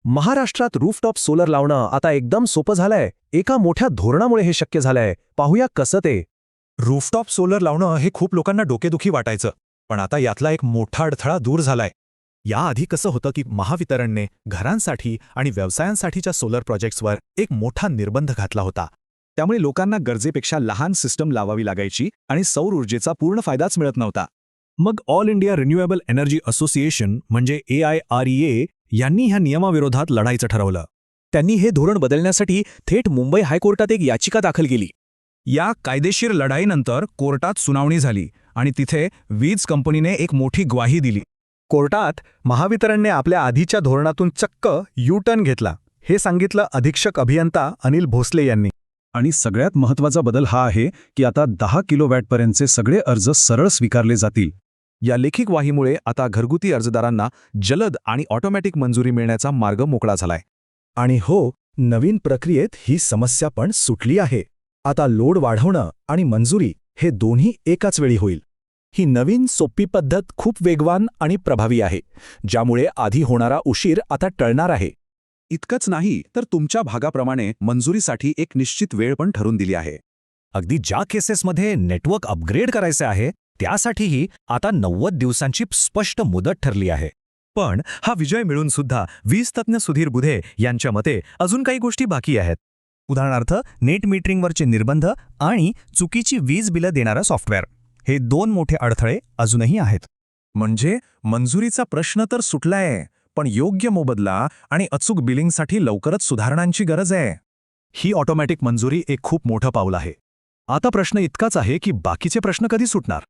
महाराष्ट्रात rooftop solar लावणं आता एकदम सोपं झालंय. एका मोठ्या धोरणामुळे हे शक्य झालंय. पाहूया कसं ते. रूफटॉप सोलर लावणं हे खूप लोकांना डोकेदुखी वाटायचं, पण आता यातला एक मोठा अडथळा दूर झालाय. याआधी कसं होतं की महावितरणने घरांसाठी आणि व्यवसायांसाठीच्या सोलर प्रोजेक्ट्सवर एक मोठा निर्बंध घातला होता. त्यामुळे लोकांना गरजेपेक्षा लहान सिस्टम लावावी लागायची आणि सौर ऊर्जेचा पूर्ण फायदाच मिळत नव्हता. मग all India renewable energy association म्हणजे AIREA यांनी ह्या नियमाविरोधात लढायचं ठरवलं. त्यांनी हे धोरण बदलण्यासाठी थेट मुंबई हायकोर्टात एक याचिका दाखल केली. या कायदेशीर लढाईनंतर कोर्टात सुनावणी झाली आणि तिथे वीज कंपनीने एक मोठी ग्वाही दिली. कोर्टात महावितरणने आपल्या आधीच्या धोरणातून चक्क U-टर्न घेतला, हे सांगितलं अधीक्षक अभियंता अनिल भोसले यांनी. आणि सगळ्यात महत्त्वाचा बदल हा आहे की आता 10 किलोवॅटपर्यंतचे सगळे अर्ज सरळ स्वीकारले जातील. या लेखी ग्वाहीमुळे आता घरगुती अर्जदारांना जलद आणि ऑटोमॅटिक मंजुरी मिळण्याचा मार्ग मोकळा झालाय. आणि हो, नवीन प्रक्रियेत ही समस्या पण सुटली आहे. आता लोड वाढवणं आणि मंजुरी हे दोन्ही एकाच वेळी होईल. ही नवीन सोपी पद्धत खूप वेगवान आणि प्रभावी आहे, ज्यामुळे आधी होणारा उशीर आता टळणार आहे. इतकंच नाही तर तुमच्या भागाप्रमाणे मंजुरीसाठी एक निश्चित वेळ पण ठरून दिली आहे. अगदी ज्या केसेसमध्ये नेटवर्क अपग्रेड करायचे आहे त्यासाठीही आता 90 दिवसांची स्पष्ट मुदत ठरली आहे. पण हा विजय मिळून सुद्धा वीज तज्ज्ञ सुधीर बुधे यांच्या मते अजून काही गोष्टी बाकी आहेत. उदाहरणार्थ नेट मीटरिंगवरचे निर्बंध आणि चुकीची वीज बिलं देणारं सॉफ्टवेअर, हे 2 मोठे अडथळे अजूनही आहेत. म्हणजे मंजुरीचा प्रश्न तर सुटलाय, पण योग्य मोबदला आणि अचूक बिलिंगसाठी लवकरच सुधारणांची गरज आहे. ही ऑटोमॅटिक मंजुरी एक खूप मोठं पाऊल आहे. आता प्रश्न इतकाच आहे की बाकीचे प्रश्न कधी सुटणार.